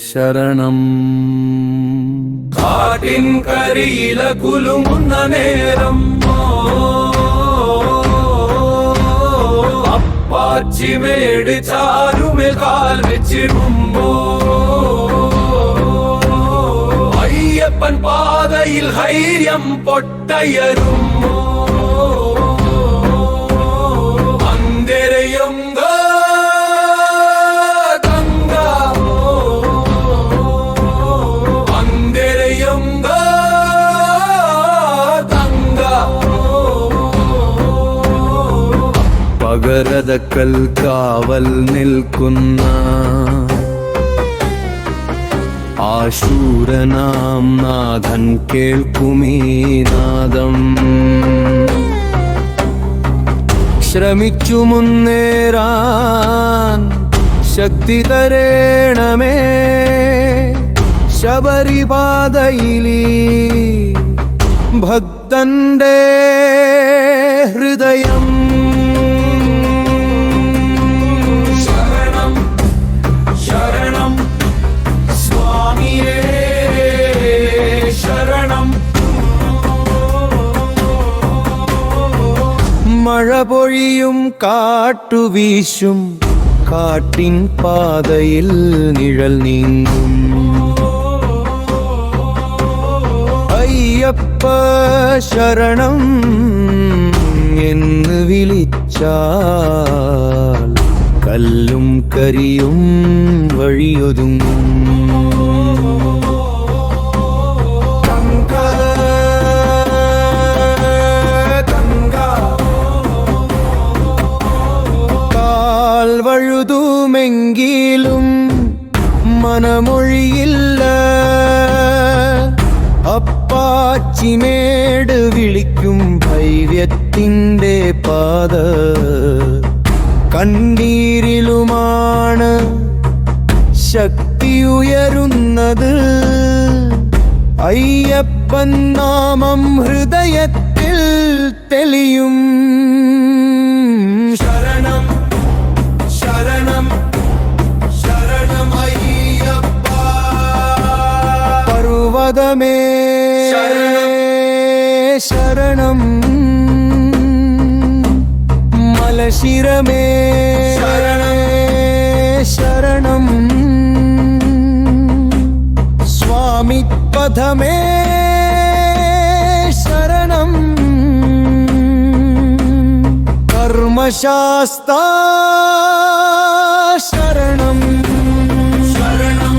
ശരണം. കാട്ടിൻ കരിയില കുലുങ്ങുന്ന നേരം അപ്പാച്ചിമേട് ചാരുമേൽ കാൽ വെച്ചിടുമ്പോ അയ്യപ്പൻ പാതയിൽ ധൈര്യം പൊട്ടയരുമ്പോ അന്തരയും പകരതക്കൽ കാവൽ നിൽക്കുന്ന ആശൂരനാം നാഥൻ കേൾക്കുമീ നാദം. ശ്രമിച്ചു മുന്നേറാൻ ശക്തി തരേണമേ ശബരിപാതയിലീ ഭക്തന്റെ ഹൃദയം. മഴ പൊഴിയും കാട്ടുവീശും കാട്ടിൻ പാതയിൽ നിഴൽ നീങ്ങും അയ്യപ്പ ശരണം എന്ന് വിളിച്ചാൽ കല്ലും കരിയും വഴിയൊതുങ്ങും. വഴുതുമെങ്കിലും മനമൊഴിയില്ല അപ്പാച്ചിമേട് വിളിക്കും ഭൈര്യത്തിൻ്റെ പാത. കണ്ണീരിലുമാണ് ശക്തിയുയരുന്നത് അയ്യപ്പൻ നാമം ഹൃദയത്തിൽ തെളിയും. ശരണം ശരണം ശരണം അയ്യപ്പ. പർവതമേ ശരണം മലശിരമേ ശരണം സ്വാമിപദമേ ശരണം കർമ്മശാസ്താ ശരണം. ശരണം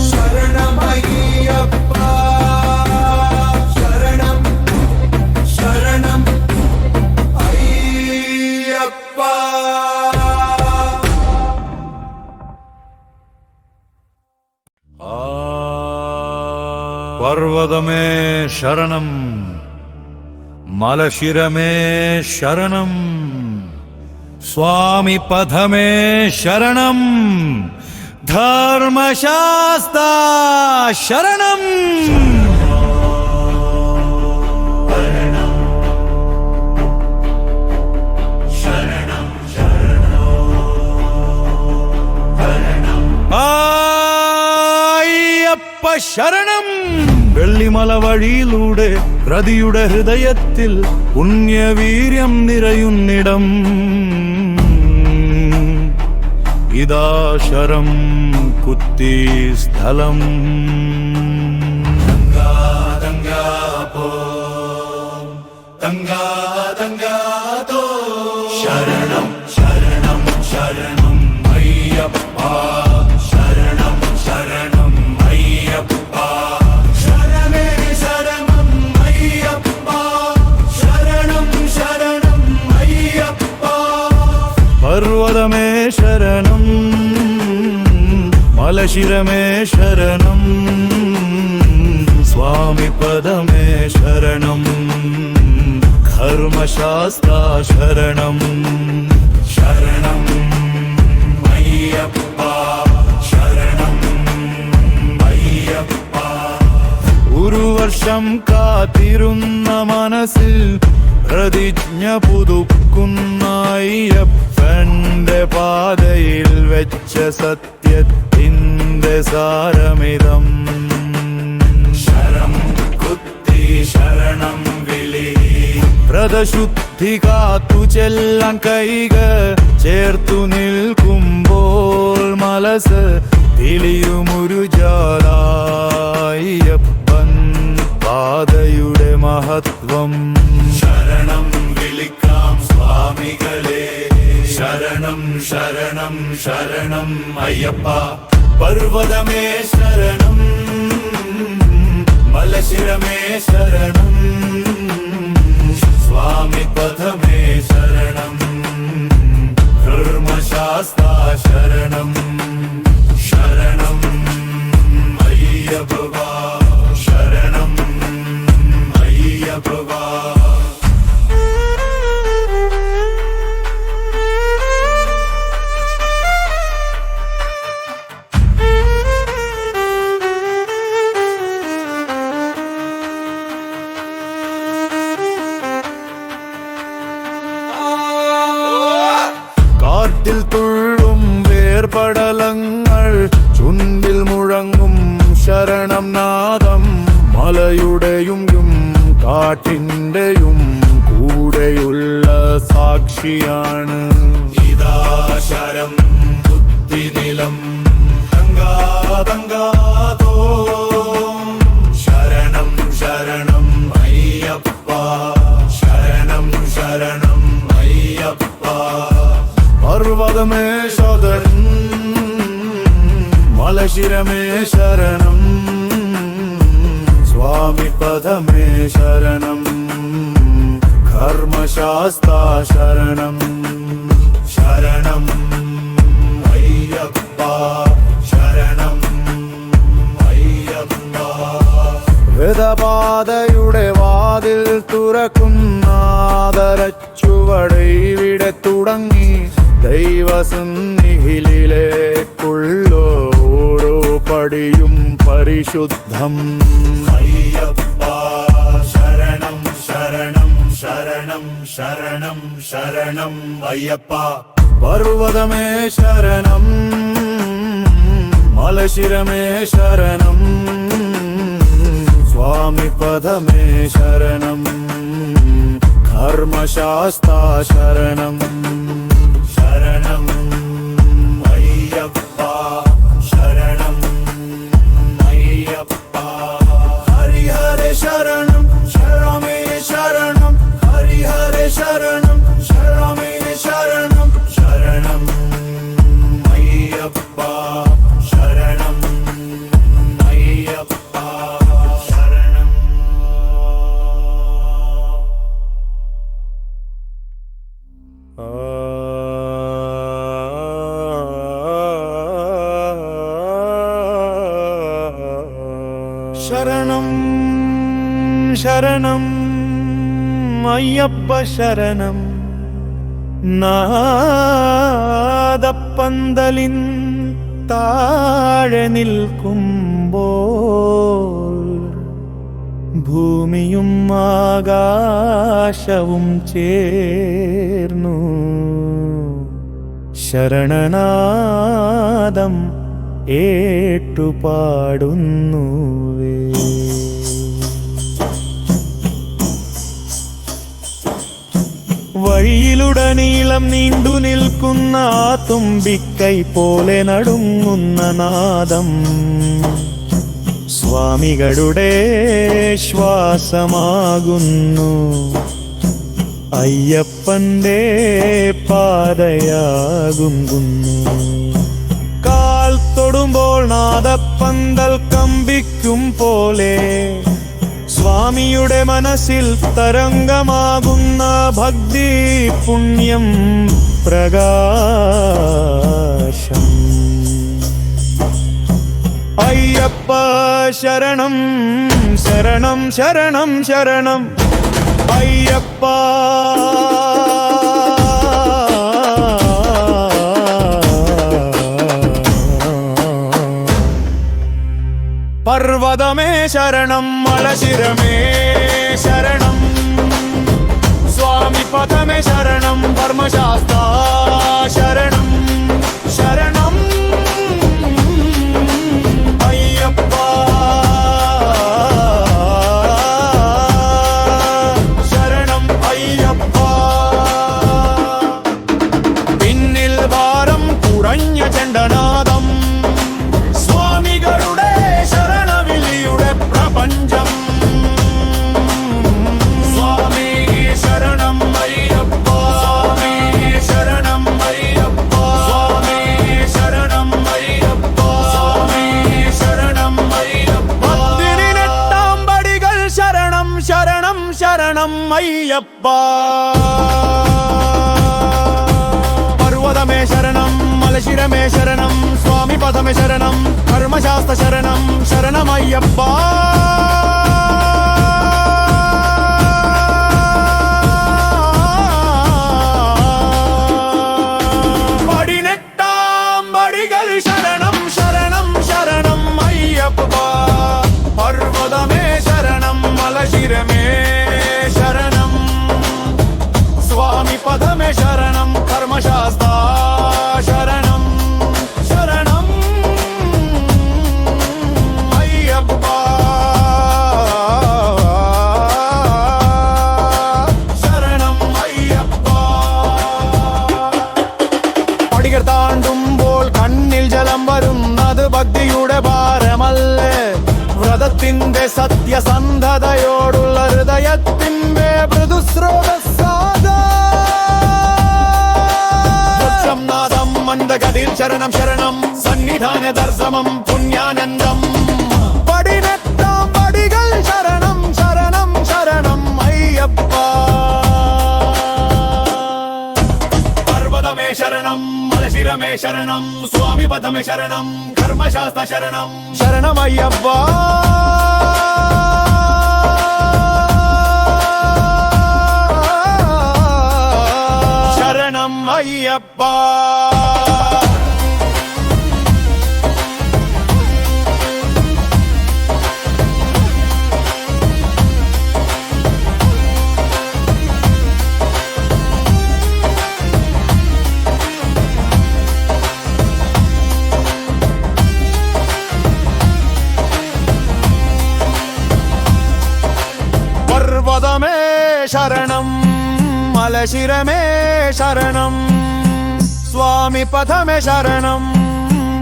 ശരണം അയ്യപ്പ. ശരണം ശരണം അയ്യപ്പ. പർവതമേ ശരണം മലശിരമേ ശരണം സ്വാമിപദമേ ശരണം ധർമ്മശാസ്താ ശരണം. അയ്യപ്പ ശരണം. വെള്ളിമല വഴിയിലൂടെ പ്രതിയുടെ ഹൃദയത്തിൽ പുണ്യവീര്യം നിറയുന്നിടം ഇതാ ശരം കുത്തി സ്ഥലം. തങ്കാ തങ്കാ പോ തങ്കാ തങ്കാ തോ. ശരണം ശരണം ശരണം അയ്യപ്പ. ശരണം ശരണം അയ്യപ്പ. ശരണമേ ശരണം അയ്യപ്പ. ശരണം ശരണം അയ്യപ്പ. പർവതമേ ശരണം മലശിരമേ ശരണം സ്വാമിപദമേ ശരണം ധർമ്മശാസ്താ ശരണം. ശരണം അയ്യപ്പ. ശരണം അയ്യപ്പ. ഒരു വർഷം കാത്തിരുന്ന മനസ്സിൽ പ്രതിജ്ഞ പുതുക്കുന്ന അയ്യപ്പന്റെ പാതയിൽ വെച്ച സത്യത്തിന്റെ ഗീതയുടെ സാരമിതം. ശരം കുത്തി ശരണം വിളി, വ്രതശുദ്ധി കാത്തു ചെല്ലാൻ കൈകൾ ചേർത്തു നിൽക്കുമ്പോൾ മനസ്സ് തെളിയുമൊരു ജാലായപ്പൻ പാതയുടെ മഹത്വം. ശരണം വിളിക്കാം സ്വാമികളെ, ശരണം ശരണം ശരണം അയ്യപ്പ. പർവ്വതമേ ശരണം, മലശിരമേ ശരണം, സ്വാമി പദമേ ശരണം, ധർമ്മശാസ്താ ശരണം. ശരണം അയ്യപ്പ, ശരണം അയ്യപ്പ. കാറ്റിൽ തുള്ളും വേർപടലങ്ങൾ, ചുണ്ടിൽ മുഴങ്ങും ശരണം നാദം. മലയുടെയും കാറ്റിന്റെയും കൂടെയുള്ള സാക്ഷിയാണ്. ഇതാ ശരം ബുദ്ധിനിലം തങ്കാതോ. ശരണം ശരണം അയ്യപ്പ, ശരണം ശരണം അയ്യപ്പ. പർവ്വതമേ ശരണം, മലശിരമേ ശരണം, സ്വാമി പദമേ ശരണം, ധർമ്മശാസ്താ ശരണം. ശരണം അയ്യപ്പ, ശരണം അയ്യപ്പ. വേദപാതയുടെ വാതിൽ തുറക്കുന്നാദരച്ചുവട് ഇവിടെ തുടങ്ങി. ദൈവസന്നിധിയിലേക്കുള്ള ഓരോ പടിയും പരിശുദ്ധം. അയ്യപ്പ ശരണം ശരണം ശരണം ശരണം ശരണം അയ്യപ്പ. പർവ്വതമേ ശരണം, മലശിരമേ ശരണം, സ്വാമി പദമേ ശരണം, ധർമ്മശാസ്താ ശരണം. ശരണം അയ്യപ്പ, ശരണം അയ്യപ്പ. ഹരിഹരേ ശരണം ശരണമേ ശരണം, ഹരിഹരേ ശരണം ശരണമേ ശരണം. ശരണം അയ്യപ്പ, ശരണം അയ്യപ്പ, ശരണം. ശരണം ശരണം അയ്യപ്പ ശരണം. നാദപ്പന്തലിൻ താഴെ നിൽക്കുമ്പോൾ ഭൂമിയും ആകാശവും ചേർന്നു ശരണനാദം ഏറ്റുപാടുന്നുവേ. വഴിയിലുടനീളം നീണ്ടു നിൽക്കുന്ന ആ തുമ്പിക്കൈ പോലെ നടുങ്ങുന്ന നാദം സ്വാമികളുടെ ശ്വാസമാകുന്നു. അയ്യപ്പന്റെ പാതയാകുന്നു. കാൽ തൊടുമ്പോൾ നാദപ്പന്തൽ കമ്പിക്കും പോലെ സ്വാമിയുടെ മനസ്സിൽ തരംഗമാകുന്ന ഭക്തി പുണ്യം പ്രകാശം. അയ്യപ്പ ശരണം ശരണം ശരണം ശരണം അയ്യപ്പ. പർവ്വതമേ ശരണം, മലശിരമേ ശരണം, സ്വാമി പദമേ ശരണം, ധർമ്മശാസ്താ ശരണം ശരണം ശരണം അയ്യപ്പ പർവതമേ ശരണം മലശിരമേ ശരണം സ്വാമി പദമേ ശരണം കർമ്മശാസ്ത്ര ശരണം ശരണമയ്യപ്പ പടിനെട്ടാം പടികൾ ശരണം ശരണം ശരണം അയ്യപ്പ പർവതമേ ശരണം മലശിരമേ ശരണം സ്വാമി പദമേ ശരണം കർമ്മശാസ്ത്ര ശരണം ശരണം അയ്യപ്പ ശരണം അയ്യപ്പ പടികൾ താണ്ടുമ്പോൾ കണ്ണിൽ ജലം വരുന്നത് ഭക്തിയുടെ ഭാരമല്ലേ വ്രതത്തിന്റെ സത്യസന്ധതയോടുള്ള ഹൃദയത്തിന്റെ മൃദുസ്രോതസ്സാദം മന്ദഗതിൽ ശരണം ശരണം സന്നിധാന ദർശനം പുണ്യാനന്ദം പടിനെട്ടാം പടികൾ ശരണം ശരണം ശരണം അയ്യപ്പ പർവതമേ ശരണം മലശിരമേ ശരണം സ്വാമി പദമേ ശരണം കർമ്മശാസ്ത്ര ശരണം ശരണമയ്യപ്പ ശരണം അയ്യപ്പ പർവതമേ ശരണം മലശിരമേ ശരണം സ്വാമി പദമേ ശരണം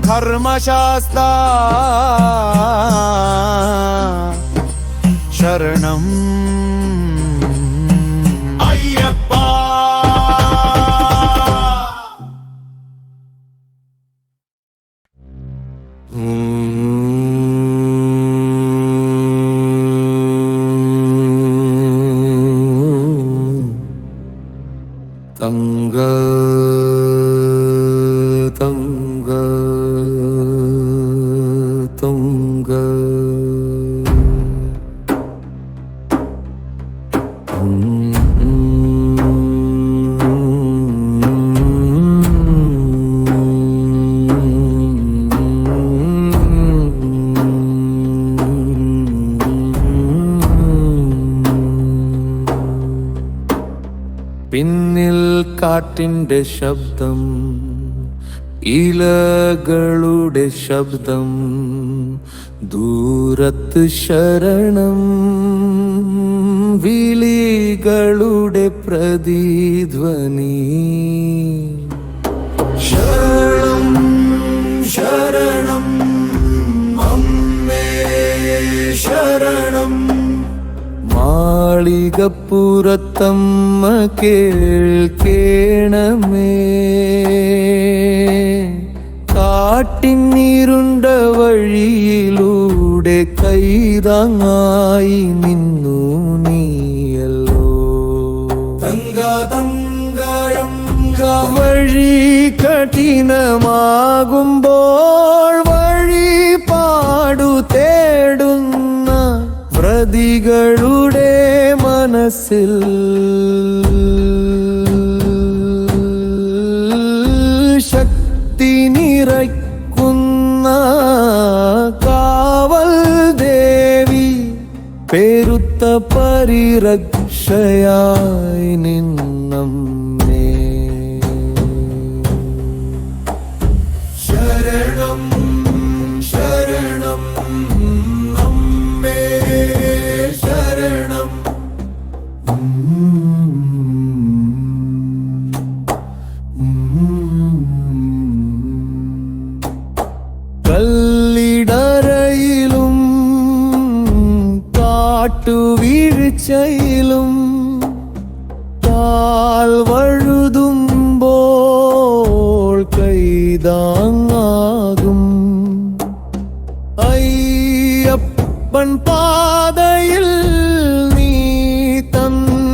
കർമ്മശാസ്ത്ര ശരണം അയ്യപ്പ തങ്ക തങ്ക തങ്ക പിന്നിൽ കാറ്റിൻ്റെ ശബ്ദം ഇലകളുടെ ശബ്ദം ദൂരത്ത് ശരണം വിളികളുടെ പ്രതിധ്വനി ശരണം ശരണം അമ്മേ ശരണം മാളികപ്പുറത്തമ്മ കേൾക്കേണമേ കാട്ടിന്നിരുണ്ട വഴിയിലൂടെ കൈതാങ്ങായി നിന്നു നീയല്ലോ തങ്ക തങ്കയം വഴി കഠിനമാകുമ്പോൾ വഴി പാടു തേടുന്ന വ്രതികളുടെ മനസ്സിൽ ശക്തി നിറയ്ക്കുന്ന കാവൽ ദേവി പെരുത്ത പരിരക്ഷയായി നിന്നമ്മേ ശരണം ശരണം അമ്മേ ശരണം കല്ലിടരയിലും കാട്ടുവീഴ്ചയിലും കാൽ വഴുതുമ്പോൾ കൈതാങ്ങാകും അയ്യപ്പൻ പാതയിൽ നീ തന്ന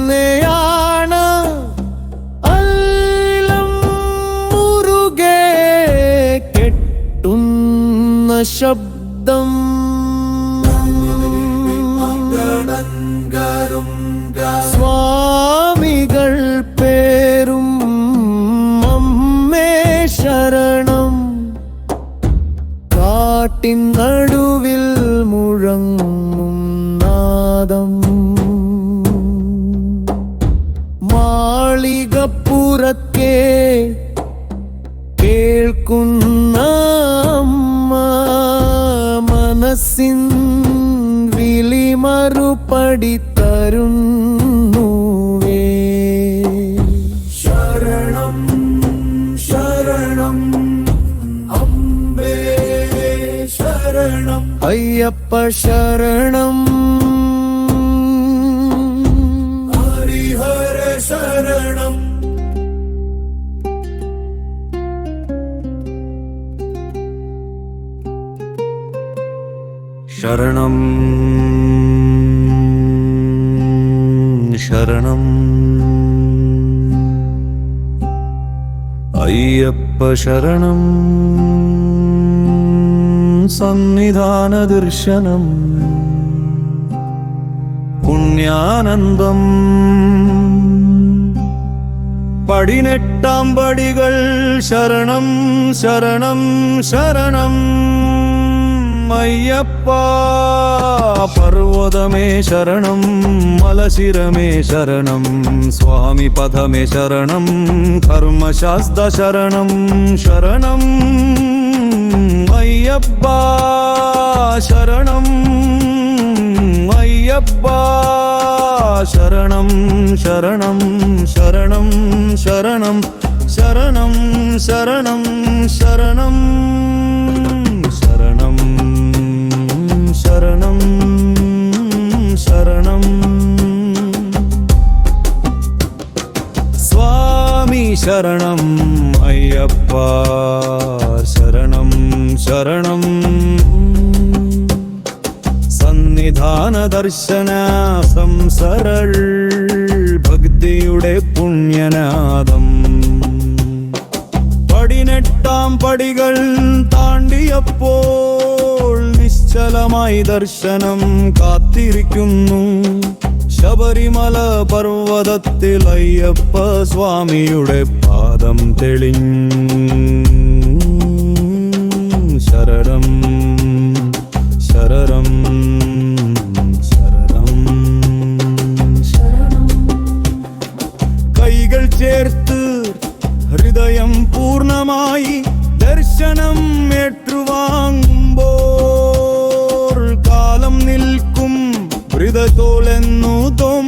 ശബ്ദം സ്വാമികൾ പേരും അമ്മേ ശരണം കാട്ടിൻ നടുവിൽ മുഴങ്ങും നാദം മാളികപ്പുറത്തെ കേൾക്കുന്ന അമ്മ മനസ്സിൻ വിളി മറുപടി തരുന്നുവേ ശരണം ശരണം അംബേ ശരണം അയ്യപ്പ ശരണം ഹരിഹര ശരണം ശരണം ശരണം അയ്യപ്പ ശരണം സന്നിധാന ദർശനം പുണ്യാനന്ദം പടിനെട്ടാം പടികൾ ശരണം ശരണം ശരണം അയ്യപ്പ പർവ്വതമേ ശരണം മലശിരമേ ശരണം സ്വാമി പദമേ ശരണം കർമ്മശാസ്ത്ര ശരണം ശരണം അയ്യപ്പ ശരണം അയ്യപ്പ ശരണം ശരണം ശരണം ശരണം ശരണം ശരണം ശരണം ശരണം ശരണം ശരണം സ്വാമി ശരണം അയ്യപ്പ ശരണം ശരണം സന്നിധാന ദർശന സംസരൾ ഭക്തിയുടെ പുണ്യനാദം പടിനെട്ടാം പടികൾ താണ്ടിയപ്പോൾ നിശ്ചലമായി ദർശനം കാത്തിരിക്കുന്നു ശബരിമല പർവ്വതത്തിൽ അയ്യപ്പ സ്വാമിയുടെ പാദം ശരണം ശരണം ശരണം ശരണം കൈകൾ ചേർത്ത് ഹൃദയം പൂർണ്ണമായി ദർശനം ഏറ്റുവാങ്ങുമ്പോൾ കാലം നിൽക്കും ഹൃദയത്തോലെന്നുതും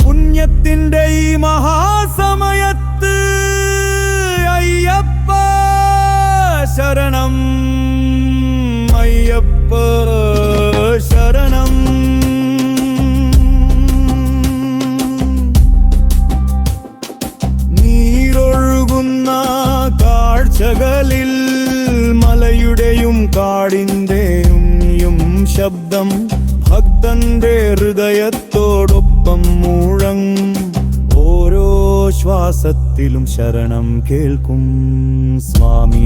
പുണ്യത്തിൻ്റെ ഈ മഹാസമയത്ത് അയ്യപ്പ ശരണം അയ്യപ്പ ശരണം നീരൊഴുകുന്ന കാഴ്ചകളിൽ മലയുടെയും കാടിൻ്റെയും ശബ്ദം ഭക്തന്റെ ഹൃദയത്തോടൊപ്പം മുഴങ്ങും ഓരോ ശ്വാസത്തിലും ശരണം കേൾക്കും സ്വാമി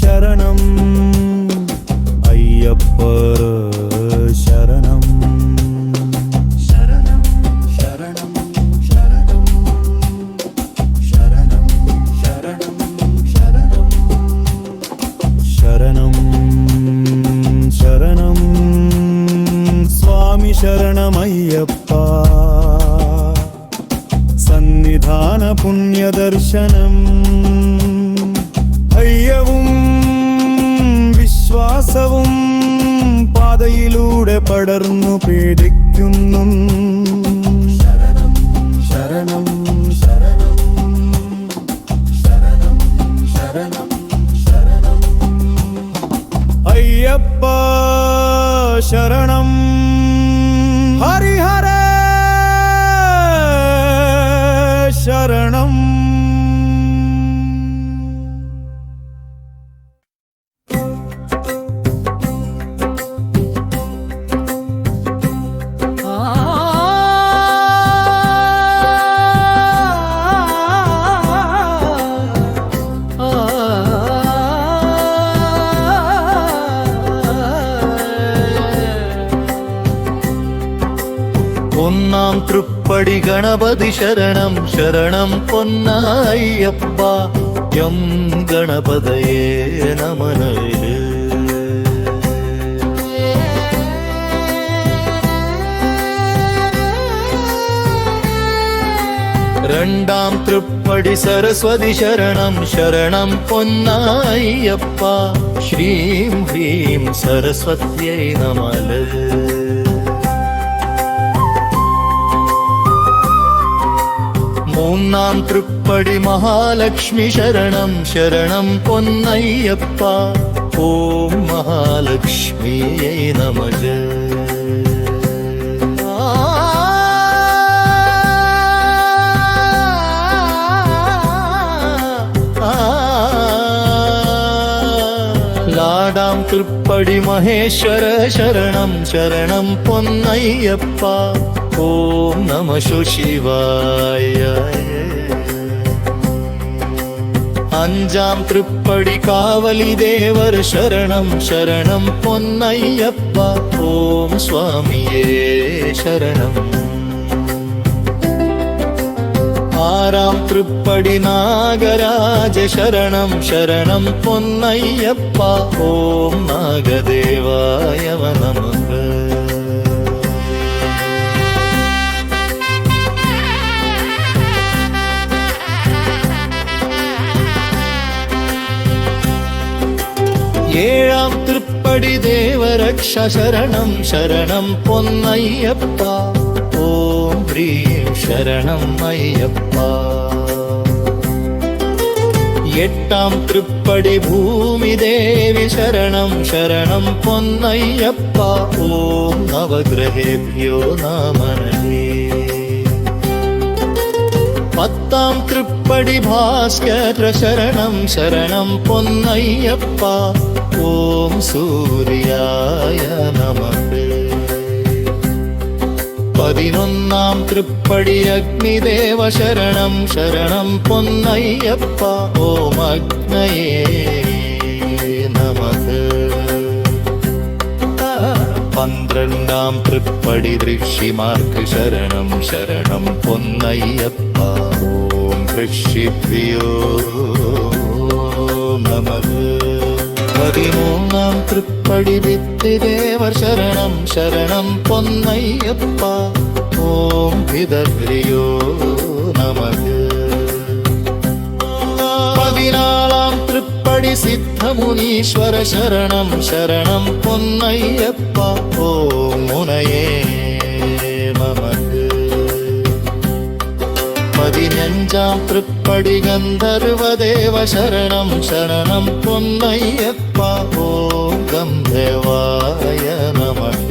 ശരണം അയ്യപ്പ ശരണം ശരണം ശരണം ശരണം ശരണം ശരണം ശരണം ശരണം ശരണം സ്വാമി ശരണമയ്യപ്പ സന്നിധാന പുണ്യദർശനം ധൈര്യവും വിശ്വാസവും പാതയിലൂടെ പടർന്നു പേടിക്കുന്നു ശരണം ശരണം ശരണം ശരണം ശരണം ശരണം അയ്യപ്പ ശരണം ഹരിഹര ശരണം மூணாம் திருப்படி கணபதி சரணம் சரணம் பொன்னாயப்பா எம் கணபதையே நமனே. ரெண்டாம் திருப்படி சரஸ்வதி சரணம் சரணம் பொன்னாயப்பா ஸ்ரீம் ஹ்ரீம் சரஸ்வத்யை நமல. மூணாம் திருப்படி மகாலட்சுமி சரணம் சரணம் பொன்னையப்பா ஓம் மகாலட்சுமியை நமக. நாடாம் திருப்படி மகேஸ்வர சரணம் சரணம் பொன்னையப்பா ஓம் நம சிவாய. அஞ்சாம் திருப்படி காவலி தேவர் சரணம் சரணம் பொன்னையப்பா ஓம் சுவாமியே சரணம். ஆறாம் திருப்படி நாகராஜ சரணம் சரணம் பொன்னையப்பா ஓம் நாகதேவாய நமக. ஏழாம் திருப்படி தேவரக்ஷ சரணம் சரணம் பொன்னையப்பா ஓம் ஹ்ரீம் சரணம் ஐயப்பா. எட்டாம் திருப்படி பூமி தேவி சரணம் சரணம் பொன்னையப்பா ஓம் நவகிரகேபியோ நமனே. பத்தாம் திருப்படி பாஸ்கர சரணம் சரணம் பொன்னையப்பா ஓம் சூர்யாய நமக. பதினொன்னாம் திருப்படி அக்னி தேவ சரணம் சரணம் பொன்னையப்பா ஓம் அக்னயே நமக. பன்னிரண்டாம் திருப்படி ரிஷி மார்க்கு சரணம் சரணம் பொன்னையப்பா ஓம் ரிஷிபியோ நமக. பதிமூணாம் திருப்படி வித்தி தேவர் சரணம் சரணம் பொன்னையப்பா ஓம் விதர்யோ நமக. பதினாலாம் திருப்படி சித்த முனீஸ்வர சரணம் சரணம் பொன்னையப்பா ஓம் முனையே நமக. பதினஞ்சாம் திருப்படி கந்தர்வ தேவ சரணம் சரணம் பொன்னையப்பா ஓம் கந்தேவாய நமக.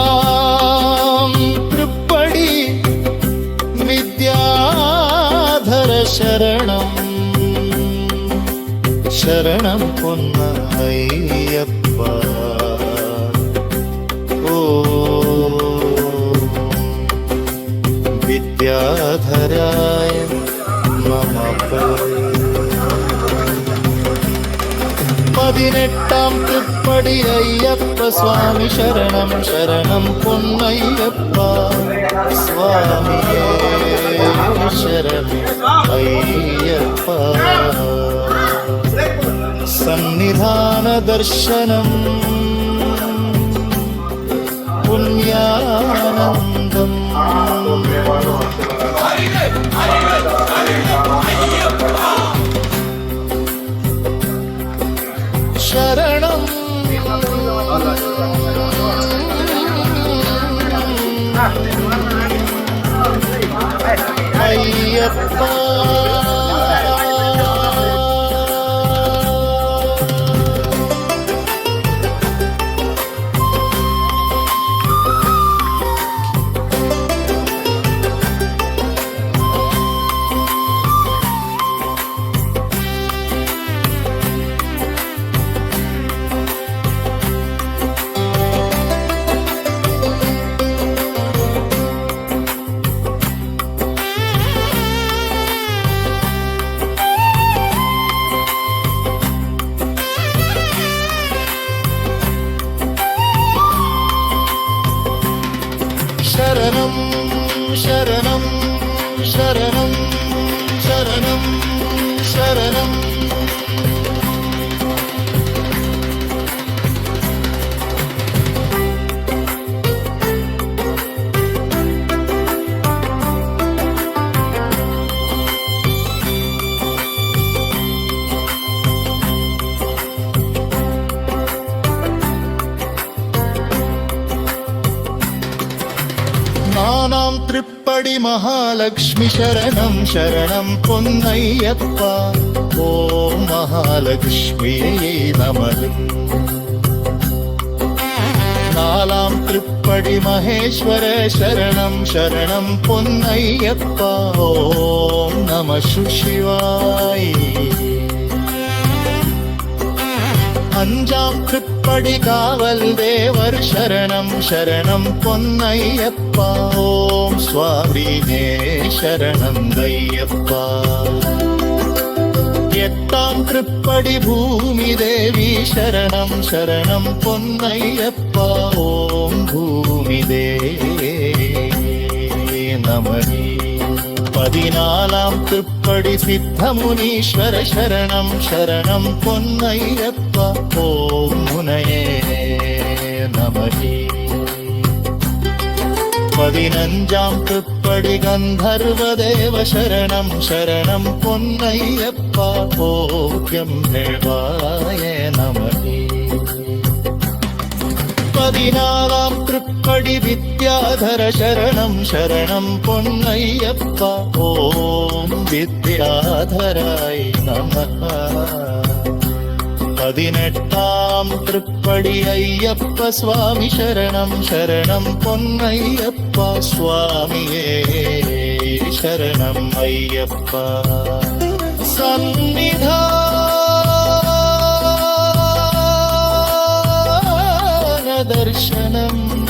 பதினாலாம் திருப்படி வித்யாதர சரணம் சரணம் பொன்னையப்பா ஓம் வித்யாதராய நமக. பதினெட்டாம் திருப்படி ஐயப்ப சுவாமி சரணம் சரணம் பொன்னையப்பா சுவாமியே சரணம் ஐயப்பா. சந்நிதான தர்சனம் புண்ணியானந்தம் சரணம் ஐயப்பா. ശരണം. നാനാം തൃപ്പടി മഹാലക്ഷ്മി ശരണം ശരണം പൊന്നയ്യപ്പ. ഓം മഹാലക്ഷ്മിയേ നമഃ. നാലാം തൃപ്പടി മഹേശ്വര ശരണം ശരണം പൊന്നയ്യപ്പ. ഓം നമഃ ശിവായ. അഞ്ചാം തൃപ്പടി കാവൽ ദേവർ ശരണം ശരണം പൊന്നയ്യപ്പ. ഓം സ്വാമിനേ ശരണം അയ്യപ്പ. എട്ടാം തൃപ്പടി ഭൂമി ദേവി ശരണം ശരണം പൊന്നയ്യപ്പ. ഓം ഭൂമി ദേവി നമഃ. പതിനാലാം തൃപ്പടി സിദ്ധമുനീശ്വര ശരണം ശരണം പൊന്നയ്യപ്പ. ഓം മുനയേ നമഃ. പതിനഞ്ചാം തൃപ്പടി ഗന്ധർവദേവ ശരണം ശരണം പൊന്നയ്യപ്പ. ഓം ദേവായ നമഃ. പതിനാലാം തൃപ്പടി വിദ്യാധര ശരണം ശരണം പൊന്നയ്യപ്പ. ഓം വിദ്യാധരായ നമഃ. പതിനെട്ടാം തൃപ്പടി അയ്യപ്പ സ്വാമി ശരണം ശരണം പൊന്നയ്യപ്പ. സ്വാമിയേ ശരണം അയ്യപ്പ. സന്നിധാന ദർശനം